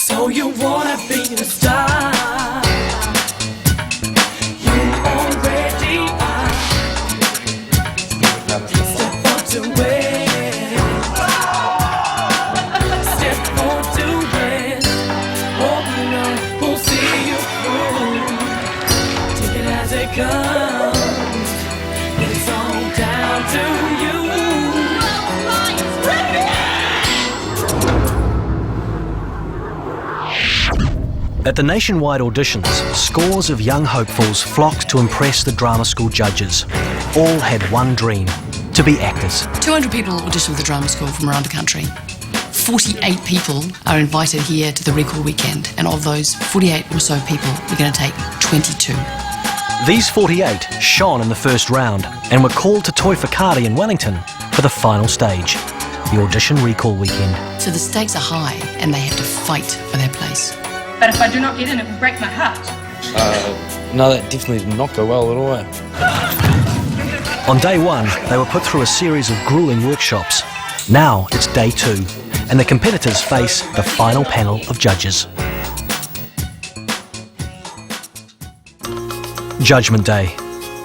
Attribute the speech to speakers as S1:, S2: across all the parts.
S1: So you wanna be a star? You already are. Step up to win. Step on to win. Open up, we'll see you through. Take it as it comes. It's all down to you.
S2: At the nationwide auditions, scores of young hopefuls flocked to impress the drama school judges. All had one dream: to be actors.
S3: 200 people audition for the drama school from around the country. 48 people are invited here to the recall weekend, and of those 48 or so people, we're going to take 22.
S2: These 48 shone in the first round and were called to Whakaari in Wellington for the final stage, the audition recall weekend.
S3: So the stakes are high, and they have to fight for their place.
S4: But if I do not get in, it will break my heart.
S5: No, that definitely did not go well at all.
S2: On day one, they were put through a series of grueling workshops. Now it's day two, and the competitors face the final panel of judges. Judgment Day.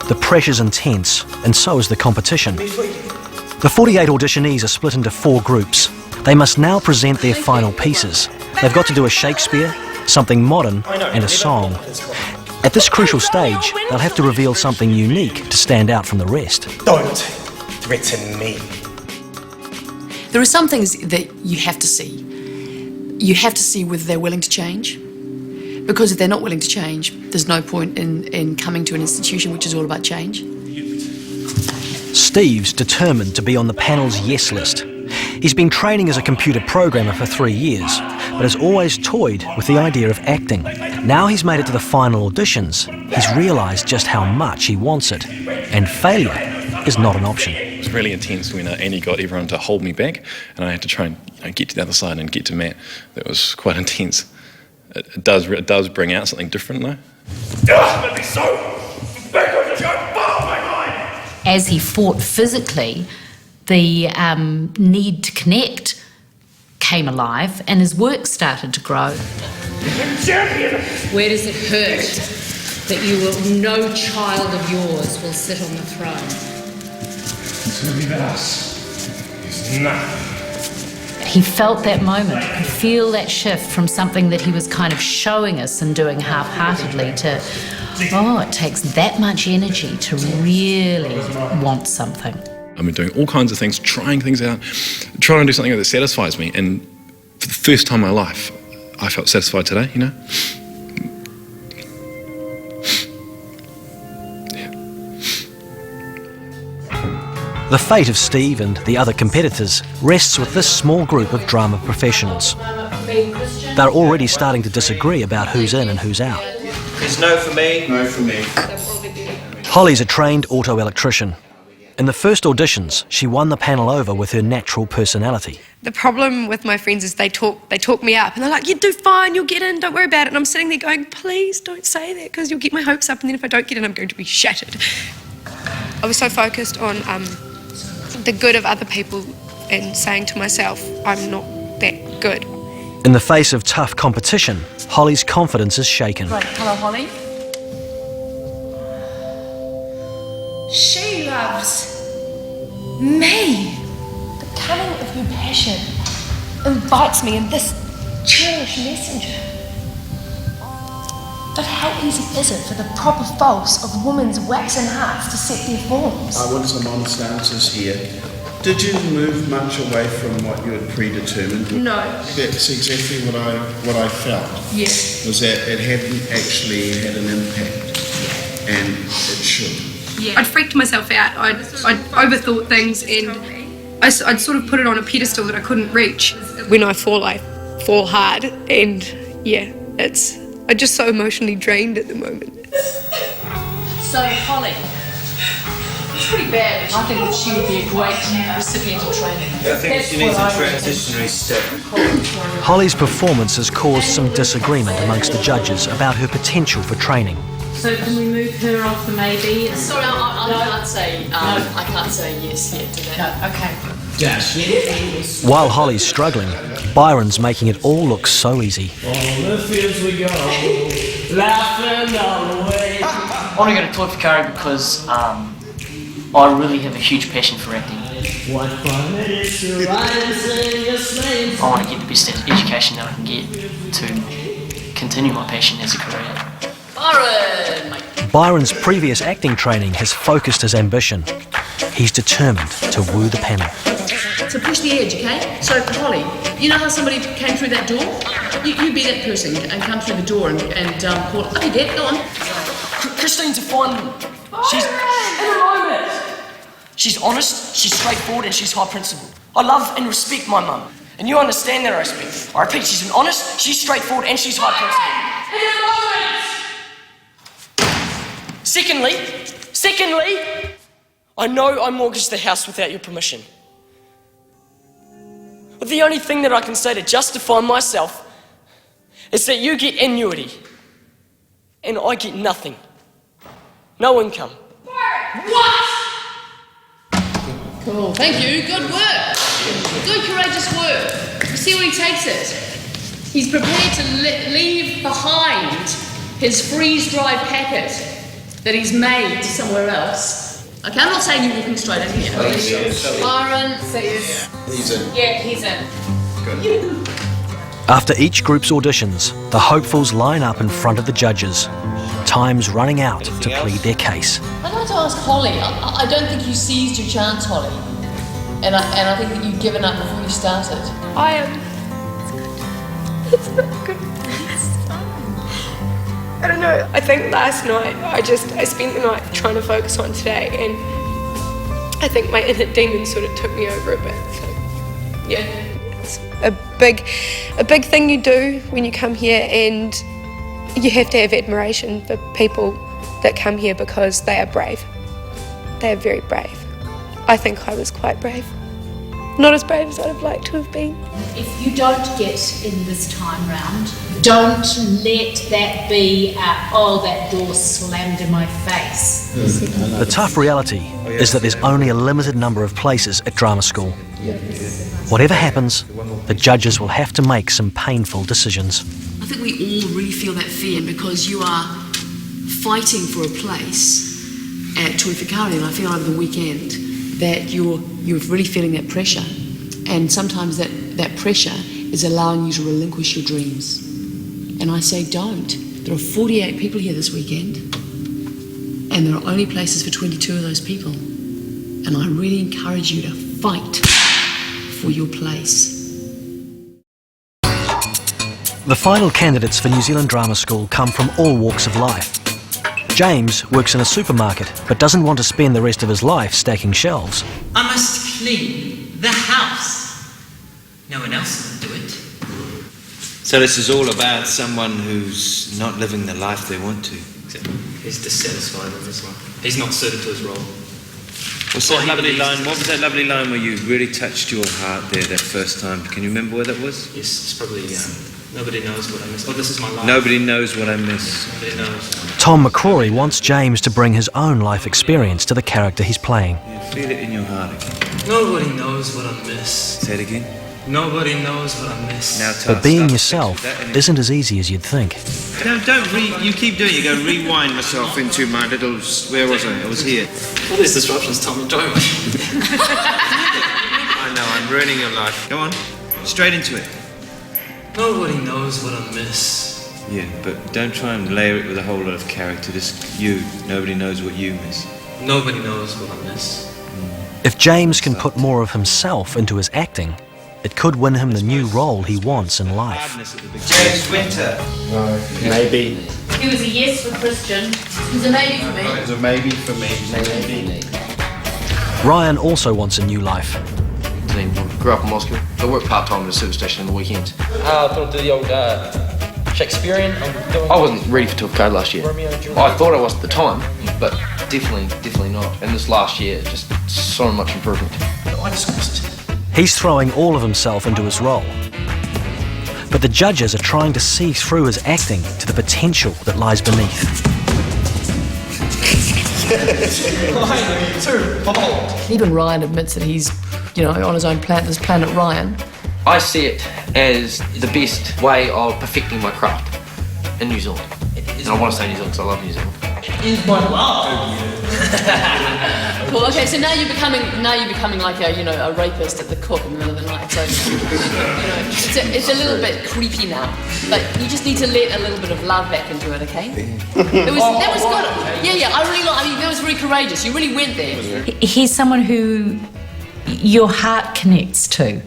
S2: The pressure's intense, and so is the competition. The 48 auditionees are split into 4 groups. They must now present their final pieces. They've got to do a Shakespeare, something modern, and a song. At this crucial stage, they'll have to reveal something unique to stand out from the rest.
S6: Don't threaten me.
S3: There are some things that you have to see. You have to see whether they're willing to change. Because if they're not willing to change, there's no point in coming to an institution which is all about change.
S2: Steve's determined to be on the panel's yes list. He's been training as a computer programmer for 3 years, but has always toyed with the idea of acting. Now he's made it to the final auditions, he's realised just how much he wants it, and failure is not an option.
S7: It was really intense when Annie got everyone to hold me back, and I had to try and get to the other side and get to Matt. That was quite intense. It does bring out something different though.
S8: As he fought physically, the need to connect came alive and his work started to grow. Where does it hurt that no child of yours will sit on the throne?
S6: It's going to be about us. It's nothing.
S8: He felt that moment, could feel that shift from something that he was kind of showing us and doing half-heartedly to, oh, it takes that much energy to really want something.
S7: I've been doing all kinds of things, trying things out, trying to do something that satisfies me, and for the first time in my life, I felt satisfied today, you know?
S2: The fate of Steve and the other competitors rests with this small group of drama professionals. They're already starting to disagree about who's in and who's out.
S6: There's no for me. No for me.
S2: Holly's a trained auto electrician. In the first auditions, she won the panel over with her natural personality.
S9: The problem with my friends is they talk me up and they're like, you do fine, you'll get in, don't worry about it. And I'm sitting there going, please don't say that because you'll get my hopes up and then if I don't get in, I'm going to be shattered. I was so focused on the good of other people and saying to myself, I'm not that good.
S2: In the face of tough competition, Holly's confidence is shaken.
S4: Right, hello, Holly.
S9: She loves me. The cunning of her passion invites me in this cherished messenger. But how easy is it for the proper false of women's waxen hearts to set their forms?
S10: I want some honest answers here. Did you move much away from what you had predetermined?
S9: No.
S10: That's exactly what I felt.
S9: Yes.
S10: Was that it hadn't actually had an impact, and it should.
S9: Yeah. I'd freaked myself out. I'd overthought things, and I'd sort of put it on a pedestal that I couldn't reach. When I fall hard, and yeah, I'm just so emotionally drained at the moment.
S8: So, Holly, it's pretty bad. I think that she would be a great recipient of training.
S6: I think she needs a transitionary step.
S2: Holly's performance has caused some disagreement amongst the judges about her potential for training.
S8: So can we move her off the maybe?
S3: Sorry, I can't say yes yet to that.
S8: No, okay.
S2: While Holly's struggling, Byron's making it all look so easy.
S1: On the fields we go, laughing all the way.
S11: I want to go to Whakaari because I really have a huge passion for acting.
S1: What fun it is to ride and sing your sleigh.
S11: I want to get the best education that I can get to continue my passion as a career.
S2: Byron's previous acting training has focused his ambition. He's determined to woo the panel.
S3: So push the edge, okay? So, Holly, you know how somebody came through that door? You be that person and come through the door and call, okay, Dad, go on.
S11: Christine's a fine... She's... In a moment! She's honest, she's straightforward, and she's high principled. I love and respect my mum, and you understand that I respect. I repeat, she's an honest, she's straightforward, and she's high principled. In a moment! Secondly, I know I mortgaged the house without your permission. But the only thing that I can say to justify myself is that you get annuity, and I get nothing. No income. What?
S3: Cool, thank you, good work. Good, courageous work. You see where he takes it? He's prepared to leave behind his freeze-dried packet that he's made somewhere else. Okay, I'm not saying you're walking straight in here. Byron, says...
S10: He's in.
S3: Yeah, he's in.
S10: Good.
S2: After each group's auditions, the hopefuls line up in front of the judges. Time's running out to plead their case.
S3: I'd like to ask Holly, I don't think you seized your chance, Holly. And I think that you'd given up before you started.
S9: I am. It's not good. I don't know. I think last night I spent the night trying to focus on today, and I think my inner demon sort of took me over a bit. So, yeah, it's a big thing you do when you come here, and you have to have admiration for people that come here because they are brave. They are very brave. I think I was quite brave. Not as brave as I'd have liked to have been.
S8: If you don't get in this time round, don't let that be that door slammed in my face.
S2: The tough reality is that there's only a limited number of places at drama school. Whatever happens, the judges will have to make some painful decisions.
S3: I think we all really feel that fear because you are fighting for a place at Whakaari, and I feel over the weekend that you're really feeling that pressure, and sometimes that pressure is allowing you to relinquish your dreams. And I say don't. There are 48 people here this weekend, and there are only places for 22 of those people. And I really encourage you to fight for your place.
S2: The final candidates for New Zealand Drama School come from all walks of life. James works in a supermarket, but doesn't want to spend the rest of his life stacking shelves.
S12: I must clean the house. No one else will do it.
S13: So this is all about someone who's not living the life they want to.
S12: Exactly. He's dissatisfied with his life. He's not suited to his role.
S13: What's that lovely line? What was that lovely line where you really touched your heart there that first time? Can you remember where that was?
S12: Yes, it's probably nobody knows what I miss. Oh, this is my life.
S13: Nobody knows what I miss.
S12: Nobody knows.
S2: Tom McCrory wants James to bring his own life experience to the character he's playing.
S13: You feel it in your heart again.
S12: Nobody knows what I miss.
S13: Say it again.
S12: Nobody knows what I miss.
S13: Now,
S2: But being yourself isn't as easy as you'd think.
S13: You keep doing it. You go rewind myself into my little... Where was I? I was here.
S12: All these disruptions, Tom, don't we?
S13: I know, I'm ruining your life. Go on. Straight into it.
S12: Nobody knows what I miss.
S13: Yeah, but don't try and layer it with a whole lot of character. Just you. Nobody knows what you miss.
S12: Nobody knows what I miss.
S2: If James can put more of himself into his acting, it could win him the new role he wants in life.
S13: James Winter.
S10: No. Maybe.
S8: It was a yes for Christian. It was a maybe for me.
S10: It was a maybe for me. Maybe.
S2: Ryan also wants a new life.
S14: Grew up in Moscow. I work part-time at a service station on the weekends.
S5: I thought do the old Shakespearean.
S14: I wasn't ready for TIFF last year. I thought I was at the time, but definitely not. And this last year, just so much improvement.
S2: He's throwing all of himself into his role. But the judges are trying to see through his acting to the potential that lies beneath.
S3: Even Ryan admits that he's you know, on his own planet, this planet Ryan.
S14: I see it as the best way of perfecting my craft in New Zealand. And I want to stay in New Zealand because I love New Zealand.
S12: Is my love.
S3: Well, okay, so now you're becoming like a rapist at the cook in the middle of the night. So it's a little bit creepy now. But you just need to let a little bit of love back into it, okay? That was good. Yeah, I mean, that was very courageous. You really went there.
S8: He's someone who your heart connects to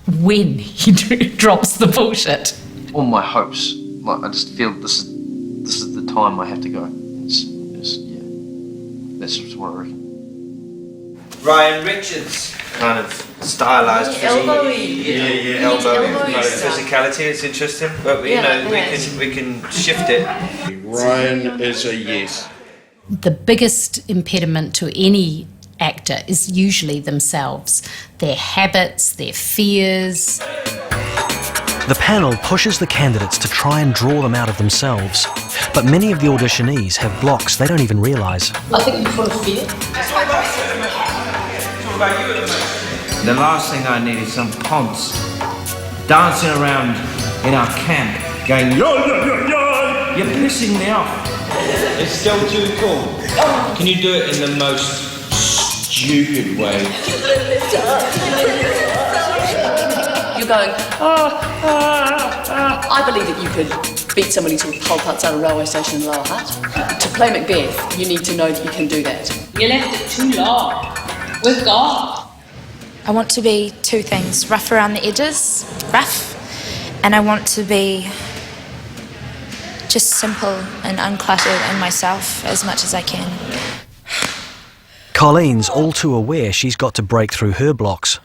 S8: when he drops the bullshit.
S14: All my hopes, like I just feel this is the time I have to go. That's just what I reckon.
S13: Ryan Richards, kind of stylized
S3: Elbowy.
S13: Yeah, elbowy. Kind of physicality. It's interesting, but we can shift it.
S10: Ryan is a yes.
S8: The biggest impediment to any actor is usually themselves, their habits, their fears.
S2: The panel pushes the candidates to try and draw them out of themselves, but many of the auditionees have blocks they don't even realise.
S3: I think you're full of fear.
S13: The last thing I need is some ponce dancing around in our camp going, yo, yo, yo, yo. You're pissing me off. It's still too cool. Can you do it in the most stupid way?
S3: You're going, I believe that you could beat somebody to a pulp outside a railway station in Lower Hutt. To play Macbeth, you need to know that you can do that.
S4: You left it too long. With God.
S15: I want to be two things, rough around the edges, rough, and I want to be just simple and uncluttered in myself as much as I can.
S2: Colleen's all too aware she's got to break through her blocks.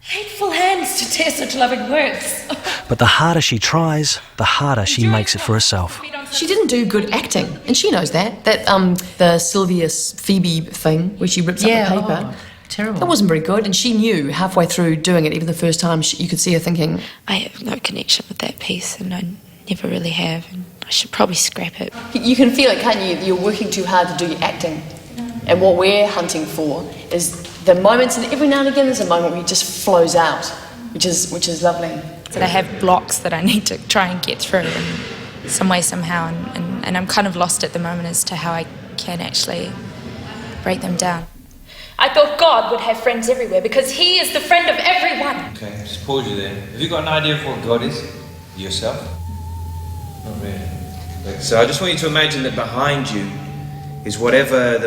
S4: Hateful hands to tear such loving words.
S2: But the harder she tries, the harder she makes it for herself.
S3: She didn't do good acting, and she knows that. The Sylvia Phoebe thing, where she rips up the paper.
S8: Terrible.
S3: That wasn't very good, and she knew halfway through doing it, even the first time, you could see her thinking,
S15: I have no connection with that piece, and I never really have, and I should probably scrap it.
S3: You can feel it, can't you? You're working too hard to do your acting. And what we're hunting for is the moments, and every now and again there's a moment where it just flows out, which is lovely.
S15: That I have blocks that I need to try and get through in some way, somehow, and I'm kind of lost at the moment as to how I can actually break them down.
S4: I thought God would have friends everywhere because He is the friend of everyone.
S13: Okay, just pause you there. Have you got an idea of what God is? Yourself? Not really. So I just want you to imagine that behind you is whatever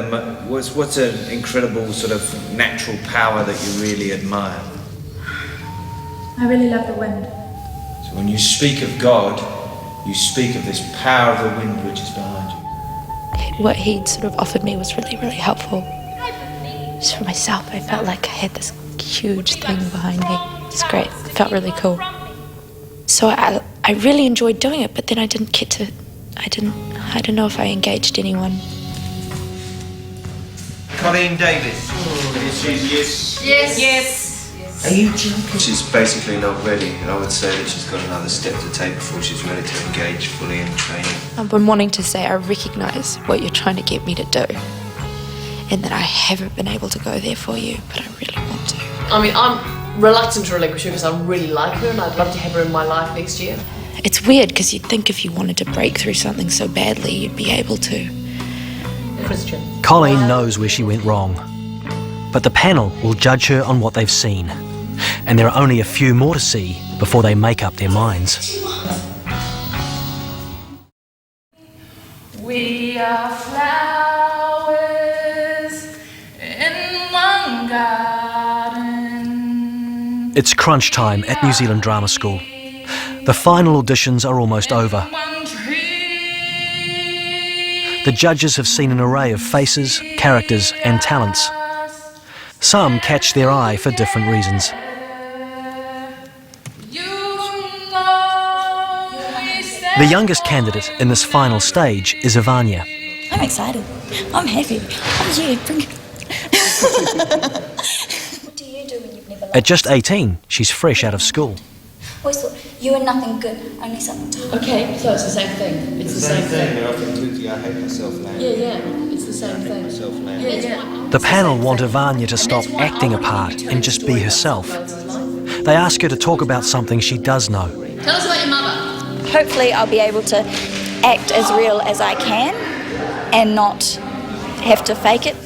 S13: what's an incredible sort of natural power that you really admire.
S15: I really love the wind.
S13: So when you speak of God, you speak of this power of the wind which is behind you.
S15: What He'd sort of offered me was really, really helpful. Just for myself, I felt like I had this huge thing behind me. It's great. It felt really cool. So I really enjoyed doing it, but then I didn't get to. I don't know if I engaged anyone.
S13: Colleen Davis. Yes.
S4: Yes.
S13: Are you joking? She's basically not ready, and I would say that she's got another step to take before she's ready to engage fully in training.
S15: I've been wanting to say I recognise what you're trying to get me to do, and that I haven't been able to go there for you, but I really want to.
S3: I mean, I'm reluctant to relinquish her because I really like her and I'd love to have her in my life next year.
S15: It's weird because you'd think if you wanted to break through something so badly, you'd be able to.
S3: Christian.
S2: Colleen knows where she went wrong, but the panel will judge her on what they've seen, and there are only a few more to see before they make up their minds.
S4: We are flowers in one garden.
S2: It's crunch time at New Zealand Drama School. The final auditions are almost over. The judges have seen an array of faces, characters and talents. Some catch their eye for different reasons. The youngest candidate in this final stage is Ivania.
S16: I'm excited. I'm happy. Oh yeah, bring it. What do you do when you've never
S2: At just 18, she's fresh out of school.
S16: Always thought, you are nothing good, only something to hide.
S3: Okay, so it's the same thing. It's the same thing.
S13: I think Tuti, I hate myself now.
S3: Yeah, it's the same thing.
S13: Myself now.
S3: Yeah.
S2: The panel want Ivania to stop acting a part and just be herself. They ask her to talk about something she does know.
S3: Tell us about your mother.
S16: Hopefully I'll be able to act as real as I can and not have to fake it.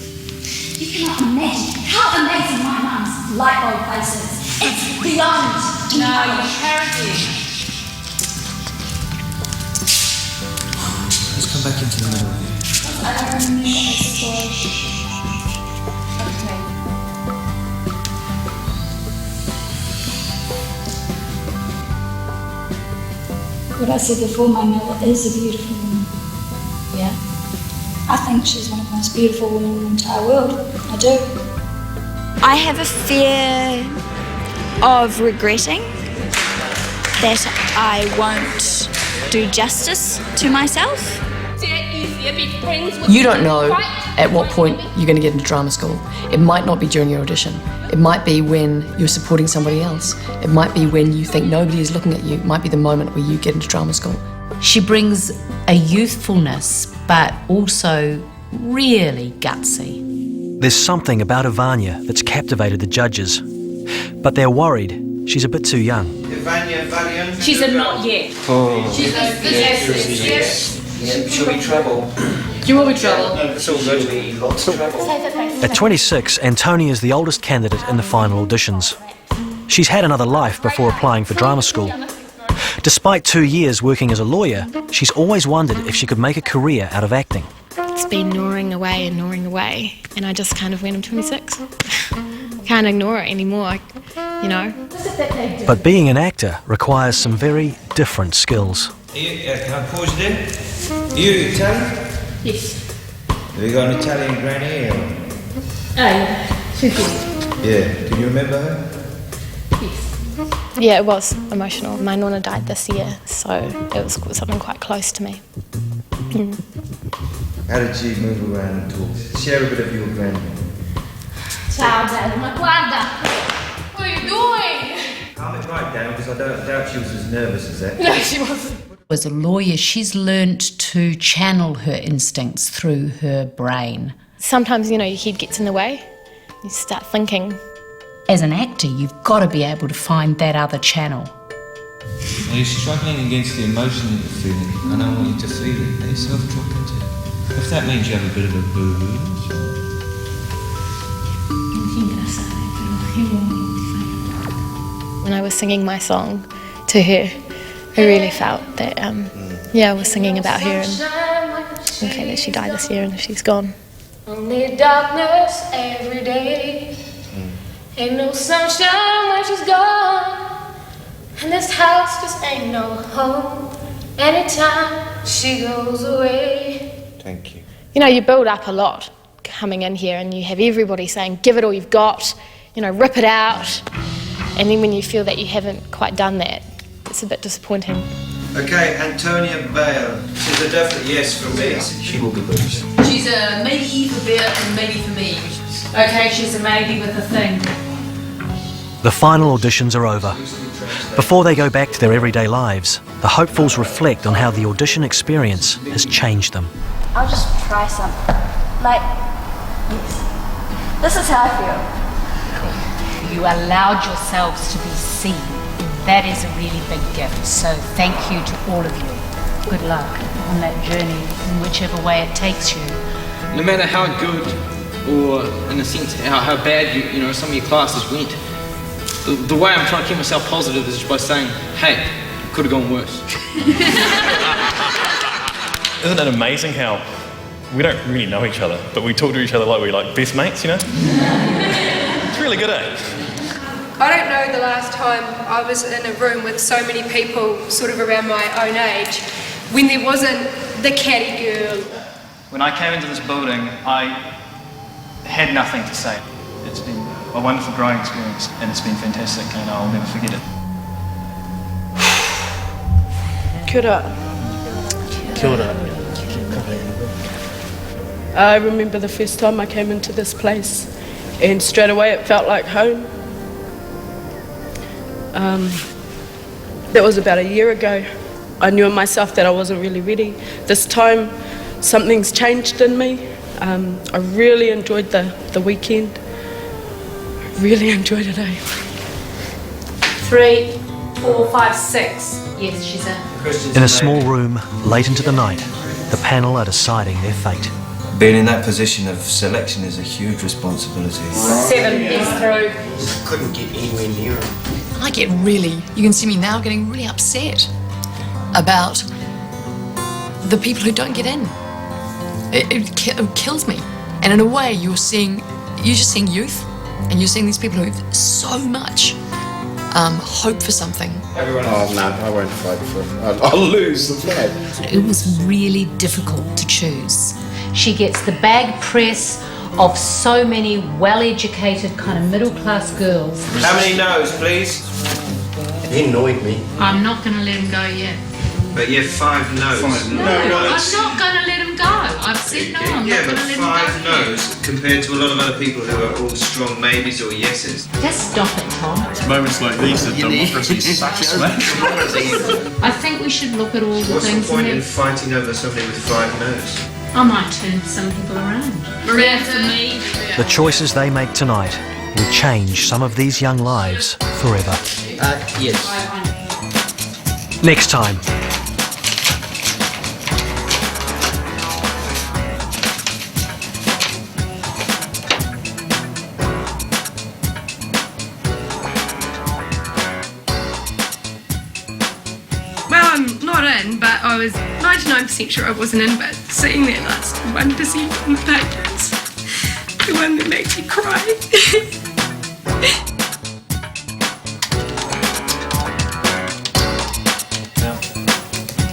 S16: You cannot imagine how amazing my mum's light bulb face is. It's beyond.
S8: No, you charity.
S13: Let's come back into the middle here.
S16: I don't remember her story.
S8: Okay.
S16: What I said before, my mother is a beautiful woman.
S8: Yeah?
S16: I think she's one of the most beautiful women in the entire world. I do. I have a fear of regretting that I won't do justice to myself.
S3: You don't know at what point you're going to get into drama school. It might not be during your audition. It might be when you're supporting somebody else. It might be when you think nobody is looking at you. It might be the moment where you get into drama school.
S8: She brings a youthfulness, but also really gutsy.
S2: There's something about Ivania that's captivated the judges, but they're worried she's a bit too young.
S13: Ivania, Valiant.
S4: She's a not yet.
S13: Oh.
S4: She's a yes.
S13: Yeah, she'll be trouble.
S3: You will be trouble.
S13: It's all going to be lots of trouble.
S2: At 26, Antonia is the oldest candidate in the final auditions. She's had another life before applying for drama school. Despite 2 years working as a lawyer, she's always wondered if she could make a career out of acting.
S9: It's been gnawing away, and I just kind of went, I'm 26. Can't ignore it anymore, you know.
S2: But being an actor requires some very different skills.
S13: Can I pause there? Are you Italian?
S4: Yes.
S13: Have you got an Italian granny? Or?
S4: Yeah. She's good.
S13: Yeah. Can you remember her?
S4: Yes.
S9: Yeah, it was emotional. My nonna died this year, so it was something quite close to me.
S13: How did she move around and talk? Share a bit of your granny.
S4: Ciao, Dad. Ma guarda. What are you doing?
S13: Calm it right down, because I don't doubt she was as nervous as that.
S4: No, she wasn't.
S8: As a lawyer, she's learnt to channel her instincts through her brain.
S9: Sometimes, you know, your head gets in the way. You start thinking.
S8: As an actor, you've got to be able to find that other channel.
S13: Are you struggling against the emotion that you're feeling? And I want you to feel it. Let yourself drop into it. If that means you have a bit of a booze.
S9: When I was singing my song to her, I really felt that, I was singing about her and okay, that she died this year and she's gone.
S4: Only darkness every day. Ain't no sunshine when she's gone. And this house just ain't no home. Anytime she goes away.
S13: Thank you.
S9: You know, you build up a lot coming in here and you have everybody saying, give it all you've got, you know, rip it out. And then when you feel that you haven't quite done that, it's a bit disappointing.
S13: Okay, Antonia Bale. She's a definite yes for me. She will be good.
S3: She's a maybe for Bear and maybe for me.
S8: Okay, she's a maybe with a thing.
S2: The final auditions are over. Before they go back to their everyday lives, the hopefuls reflect on how the audition experience has changed them.
S16: I'll just try something. Like, yes. This is how I feel.
S8: You allowed yourselves to be seen. That is a really big gift. So thank you to all of you. Good luck on that journey in whichever way it takes you.
S14: No matter how good or, in a sense, how bad you know some of your classes went, the way I'm trying to keep myself positive is just by saying, hey, could have gone worse.
S7: Isn't it amazing how we don't really know each other, but we talk to each other like we're like best mates, you know? It's really good, eh?
S9: I don't know the last time I was in a room with so many people sort of around my own age when there wasn't the catty girl.
S17: When I came into this building, I had nothing to say. It's been a wonderful growing experience and it's been fantastic and I'll never forget it.
S18: Kia ora.
S17: Kia ora.
S18: I remember the first time I came into this place and straight away it felt like home. That was about a year ago. I knew in myself that I wasn't really ready. This time, something's changed in me. I really enjoyed the weekend. Really enjoyed it, eh?
S8: 3, 4, 5, 6. Yes, she's in.
S2: In a small room, late into the night, the panel are deciding their fate.
S13: Being in that position of selection is a huge responsibility.
S8: 7, he's through.
S19: Couldn't get anywhere near him.
S3: I get really, you can see me now getting really upset about the people who don't get in. It kills me. And in a way, you're just seeing youth, and you're seeing these people who have so much hope for something.
S10: Oh no, I won't fight for it. I'll lose the flag.
S8: It was really difficult to choose. She gets the bag press of so many well-educated, kind of middle-class girls.
S13: How many no's, please?
S19: He annoyed me.
S8: I'm not going to let him go yet.
S13: But you have 5 no's.
S8: No, I'm not going to let him go. I've said no, I'm not going to let him go.
S13: Yeah, but 5 no's compared to a lot of other people who are all strong maybes or yeses.
S8: Just stop it, Tom.
S6: It's moments like these that democracy sucks, man.
S8: I think we should look at all the
S13: What's
S8: things.
S13: the point in fighting over somebody with 5 no's?
S8: I might turn some people around. Miranda, for me.
S2: The choices they make tonight will change some of these young lives forever.
S19: Yes.
S2: Next time.
S9: Well, I'm not in, but I was 99% sure I wasn't in, but seeing that last 1% on the papers, the one that makes me cry.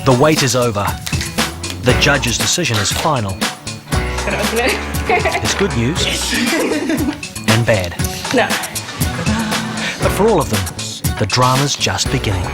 S2: The wait is over. The judge's decision is final. It's good news and bad.
S18: No.
S2: But for all of them, the drama's just beginning.